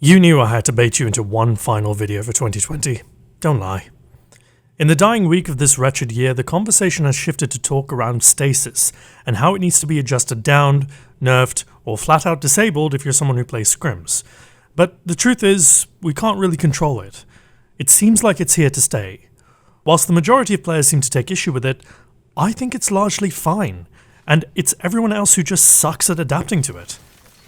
You knew I had to bait you into one final video for 2020. Don't lie. In the dying week of this wretched year, the conversation has shifted to talk around stasis and how it needs to be adjusted down, nerfed, or flat out disabled if you're someone who plays scrims. But the truth is, we can't really control it. It seems like it's here to stay. Whilst the majority of players seem to take issue with it, I think it's largely fine, and it's everyone else who just sucks at adapting to it.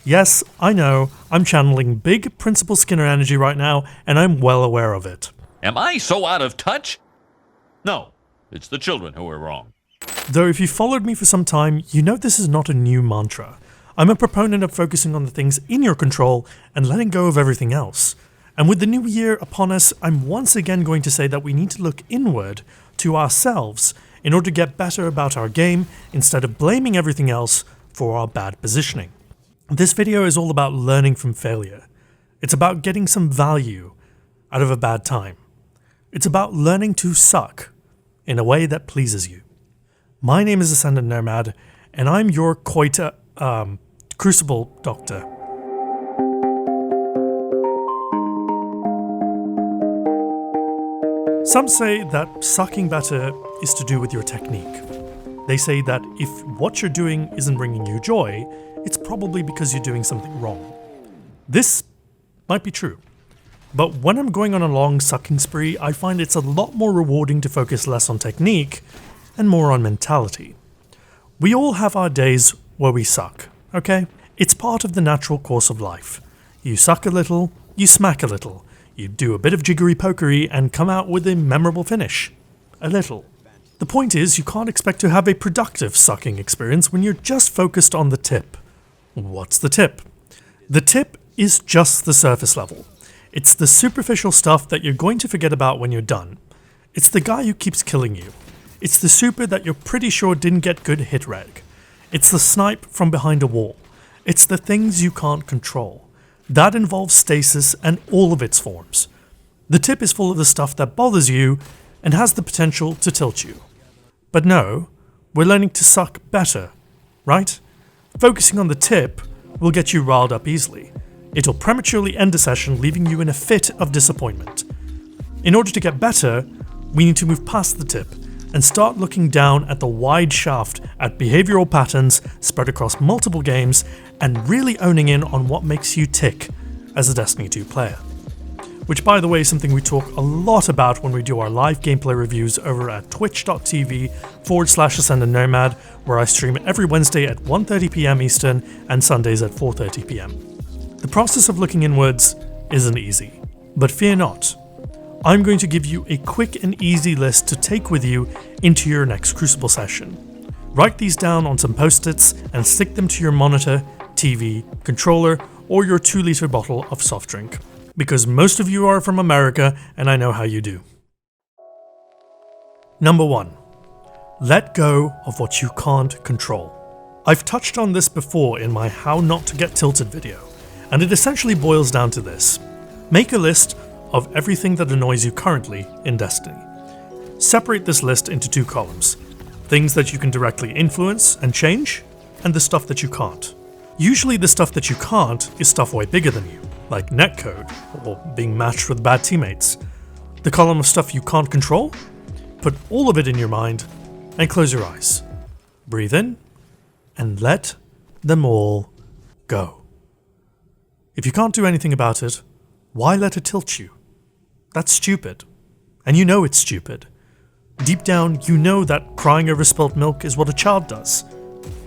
Yes, I know, I'm channeling big Principal Skinner energy right now, and I'm well aware of it. Am I so out of touch? No, it's the children who are wrong. Though if you've followed me for some time, you know this is not a new mantra. I'm a proponent of focusing on the things in your control and letting go of everything else. And with the new year upon us, I'm once again going to say that we need to look inward to ourselves in order to get better about our game instead of blaming everything else for our bad positioning. This video is all about learning from failure. It's about getting some value out of a bad time. It's about learning to suck in a way that pleases you. My name is Ascendant Nomad, and I'm your Crucible Doctor. Some say that sucking better is to do with your technique. They say that if what you're doing isn't bringing you joy, it's probably because you're doing something wrong. This might be true. But when I'm going on a long sucking spree, I find it's a lot more rewarding to focus less on technique and more on mentality. We all have our days where we suck, okay? It's part of the natural course of life. You suck a little, you smack a little, you do a bit of jiggery-pokery and come out with a memorable finish. A little. The point is, you can't expect to have a productive sucking experience when you're just focused on the tip. What's the tip? The tip is just the surface level. It's the superficial stuff that you're going to forget about when you're done. It's the guy who keeps killing you. It's the super that you're pretty sure didn't get good hit reg. It's the snipe from behind a wall. It's the things you can't control. That involves stasis and all of its forms. The tip is full of the stuff that bothers you and has the potential to tilt you. But no, we're learning to suck better, right? Focusing on the tip will get you riled up easily. It'll prematurely end a session, leaving you in a fit of disappointment. In order to get better, we need to move past the tip and start looking down at the wide shaft at behavioral patterns spread across multiple games and really owning in on what makes you tick as a Destiny 2 player. Which, by the way, is something we talk a lot about when we do our live gameplay reviews over at twitch.tv/Ascendant Nomad, where I stream every Wednesday at 1:30 PM Eastern and Sundays at 4:30 PM. The process of looking inwards isn't easy, but fear not. I'm going to give you a quick and easy list to take with you into your next Crucible session. Write these down on some post-its and stick them to your monitor, TV, controller, or your 2-liter bottle of soft drink. Because most of you are from America and I know how you do. Number 1. Let go of what you can't control. I've touched on this before in my How Not to Get Tilted video, and it essentially boils down to this. Make a list of everything that annoys you currently in Destiny. Separate this list into 2 columns. Things that you can directly influence and change, and the stuff that you can't. Usually the stuff that you can't is stuff way bigger than you, like netcode or being matched with bad teammates. The column of stuff you can't control? Put all of it in your mind and close your eyes. Breathe in and let them all go. If you can't do anything about it, why let it tilt you? That's stupid. And you know it's stupid. Deep down, you know that crying over spilt milk is what a child does.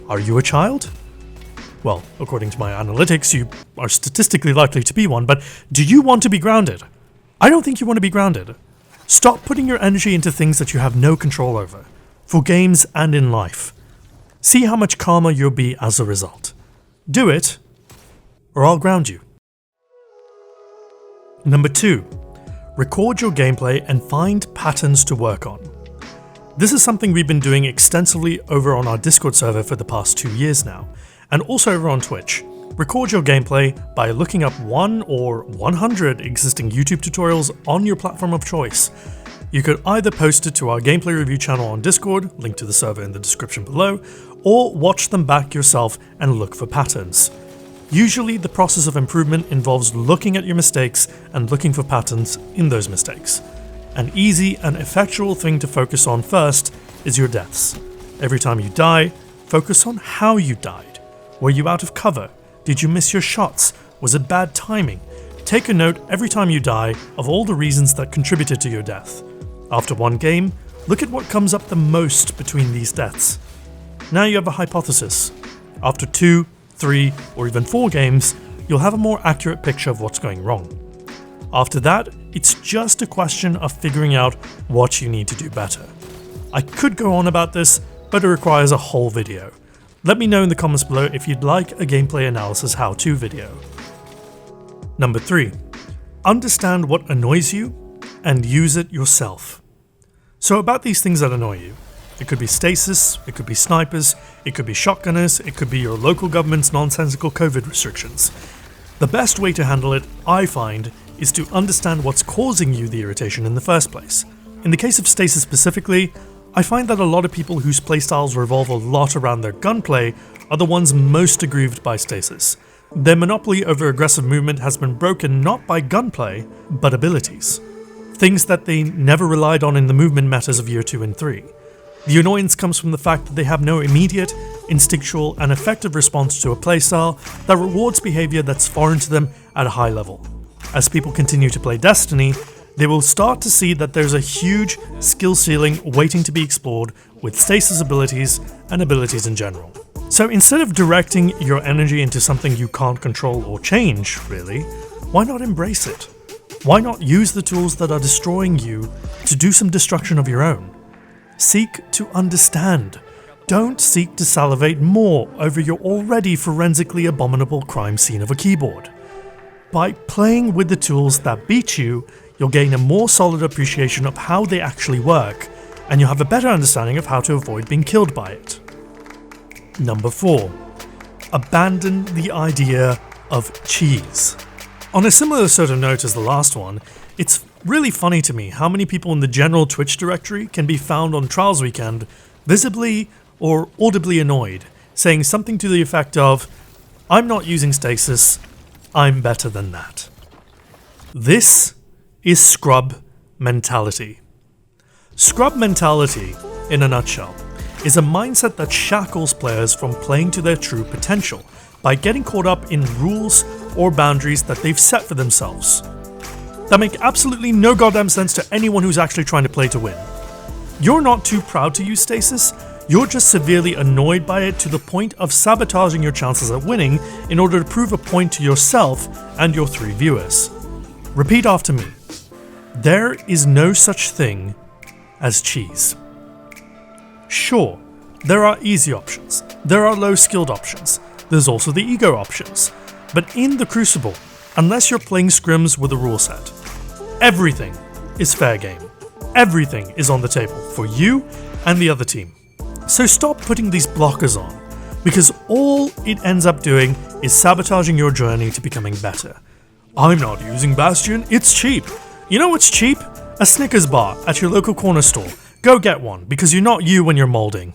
Are you a child? Well, according to my analytics, you are statistically likely to be one, but do you want to be grounded? I don't think you want to be grounded. Stop putting your energy into things that you have no control over, for games and in life. See how much calmer you'll be as a result. Do it, or I'll ground you. Number 2. Record your gameplay and find patterns to work on. This is something we've been doing extensively over on our Discord server for the past 2 years now, and also over on Twitch. Record your gameplay by looking up 1 or 100 existing YouTube tutorials on your platform of choice. You could either post it to our gameplay review channel on Discord, link to the server in the description below, or watch them back yourself and look for patterns. Usually the process of improvement involves looking at your mistakes and looking for patterns in those mistakes. An easy and effectual thing to focus on first is your deaths. Every time you die, focus on how you died. Were you out of cover? Did you miss your shots? Was it bad timing? Take a note every time you die of all the reasons that contributed to your death. After one game, look at what comes up the most between these deaths. Now you have a hypothesis. After 2, 3, or even 4 games, you'll have a more accurate picture of what's going wrong. After that, it's just a question of figuring out what you need to do better. I could go on about this, but it requires a whole video. Let me know in the comments below if you'd like a gameplay analysis how-to video. Number 3. Understand what annoys you and use it yourself. So about these things that annoy you. It could be stasis, it could be snipers, it could be shotgunners, it could be your local government's nonsensical COVID restrictions. The best way to handle it, I find, is to understand what's causing you the irritation in the first place. In the case of stasis specifically, I find that a lot of people whose playstyles revolve a lot around their gunplay are the ones most aggrieved by stasis. Their monopoly over aggressive movement has been broken not by gunplay, but abilities. Things that they never relied on in the movement matters of year 2 and 3. The annoyance comes from the fact that they have no immediate, instinctual, and effective response to a playstyle that rewards behavior that's foreign to them at a high level. As people continue to play Destiny, they will start to see that there's a huge skill ceiling waiting to be explored with stasis abilities and abilities in general. So instead of directing your energy into something you can't control or change, really, why not embrace it? Why not use the tools that are destroying you to do some destruction of your own? Seek to understand. Don't seek to salivate more over your already forensically abominable crime scene of a keyboard. By playing with the tools that beat you, you'll gain a more solid appreciation of how they actually work, and you'll have a better understanding of how to avoid being killed by it. Number 4. Abandon the idea of cheese. On a similar sort of note as the last one, it's really funny to me how many people in the general Twitch directory can be found on Trials Weekend visibly or audibly annoyed, saying something to the effect of, "I'm not using stasis, I'm better than that." This is scrub mentality. Scrub mentality, in a nutshell, is a mindset that shackles players from playing to their true potential by getting caught up in rules or boundaries that they've set for themselves that make absolutely no goddamn sense to anyone who's actually trying to play to win. You're not too proud to use stasis, you're just severely annoyed by it to the point of sabotaging your chances at winning in order to prove a point to yourself and your 3 viewers. Repeat after me. There is no such thing as cheese. Sure, there are easy options, there are low-skilled options, there's also the ego options, but in the Crucible, unless you're playing scrims with a rule set, everything is fair game. Everything is on the table for you and the other team. So stop putting these blockers on, because all it ends up doing is sabotaging your journey to becoming better. I'm not using Bastion, it's cheap. You know what's cheap? A Snickers bar at your local corner store. Go get one, because you're not you when you're molding.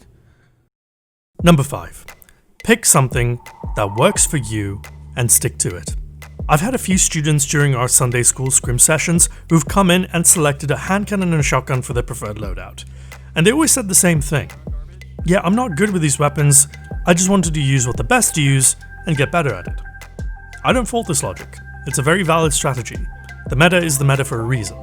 Number 5. Pick something that works for you and stick to it. I've had a few students during our Sunday school scrim sessions who've come in and selected a hand cannon and a shotgun for their preferred loadout. And they always said the same thing. Yeah, I'm not good with these weapons, I just wanted to use what the best use and get better at it. I don't fault this logic. It's a very valid strategy. The meta is the meta for a reason.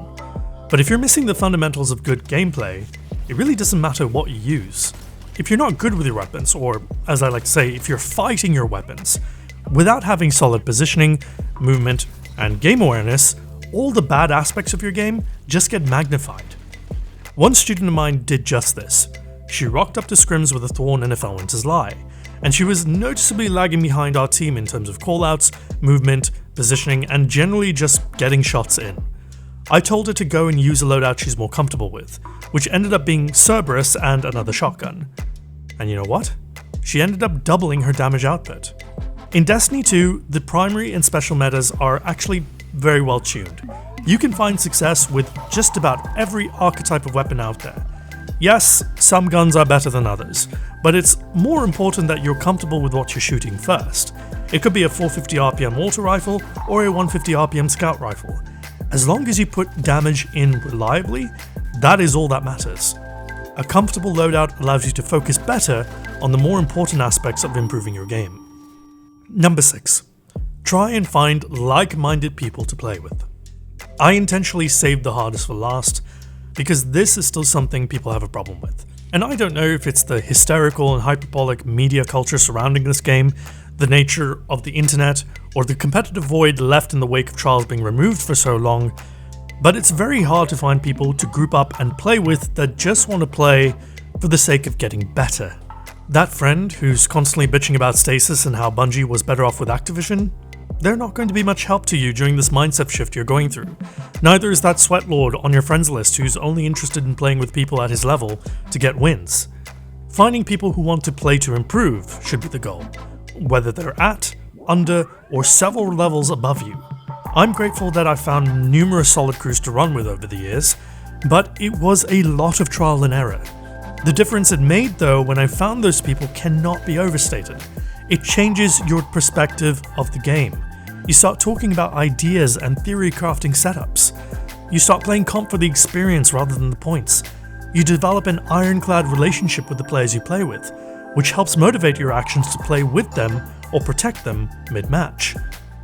But if you're missing the fundamentals of good gameplay, it really doesn't matter what you use. If you're not good with your weapons, or as I like to say, if you're fighting your weapons, without having solid positioning, movement, and game awareness, all the bad aspects of your game just get magnified. One student of mine did just this. She rocked up to scrims with a Thorn and a Felwinter's Lie, and she was noticeably lagging behind our team in terms of callouts, movement, positioning, and generally just getting shots in. I told her to go and use a loadout she's more comfortable with, which ended up being Cerberus and another shotgun. And you know what? She ended up doubling her damage output. In Destiny 2, the primary and special metas are actually very well tuned. You can find success with just about every archetype of weapon out there. Yes, some guns are better than others, but it's more important that you're comfortable with what you're shooting first. It could be a 450 RPM auto rifle or a 150 RPM scout rifle. As long as you put damage in reliably, that is all that matters. A comfortable loadout allows you to focus better on the more important aspects of improving your game. Number 6. Try and find like-minded people to play with. I intentionally saved the hardest for last because this is still something people have a problem with. And I don't know if it's the hysterical and hyperbolic media culture surrounding this game, the nature of the internet, or the competitive void left in the wake of trials being removed for so long, but it's very hard to find people to group up and play with that just want to play for the sake of getting better. That friend who's constantly bitching about stasis and how Bungie was better off with Activision, they're not going to be much help to you during this mindset shift you're going through. Neither is that sweatlord on your friends list who's only interested in playing with people at his level to get wins. Finding people who want to play to improve should be the goal, whether they're at, under, or several levels above you. I'm grateful that I've found numerous solid crews to run with over the years, but it was a lot of trial and error. The difference it made though when I found those people cannot be overstated. It changes your perspective of the game. You start talking about ideas and theory crafting setups. You start playing comp for the experience rather than the points. You develop an ironclad relationship with the players you play with, which helps motivate your actions to play with them or protect them mid-match.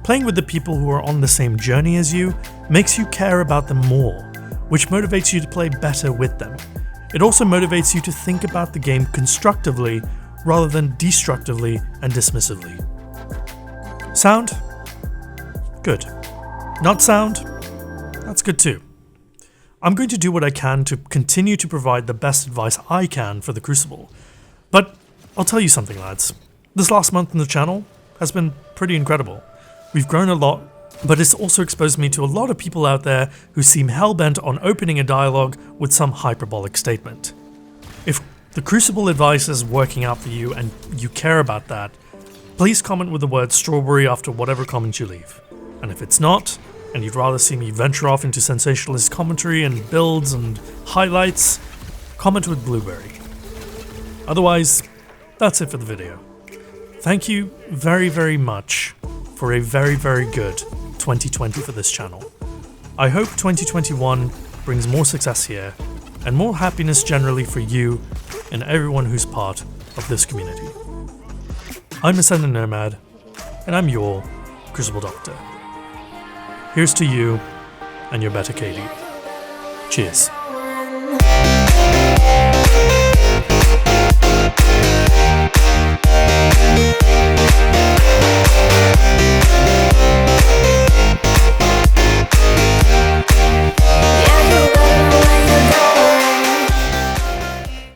Playing with the people who are on the same journey as you makes you care about them more, which motivates you to play better with them. It also motivates you to think about the game constructively rather than destructively and dismissively. Sound? Good. Not sound? That's good too. I'm going to do what I can to continue to provide the best advice I can for the Crucible. But I'll tell you something, lads. This last month on the channel has been pretty incredible. We've grown a lot, but it's also exposed me to a lot of people out there who seem hell-bent on opening a dialogue with some hyperbolic statement. If the Crucible advice is working out for you and you care about that, please comment with the word strawberry after whatever comment you leave. And if it's not, and you'd rather see me venture off into sensationalist commentary and builds and highlights, comment with blueberry. Otherwise, that's it for the video. Thank you very, very much for a very, very good 2020 for this channel. I hope 2021 brings more success here and more happiness generally for you and everyone who's part of this community. I'm Ascendant Nomad, and I'm your Crucible Doctor. Here's to you and your better Katie. Cheers.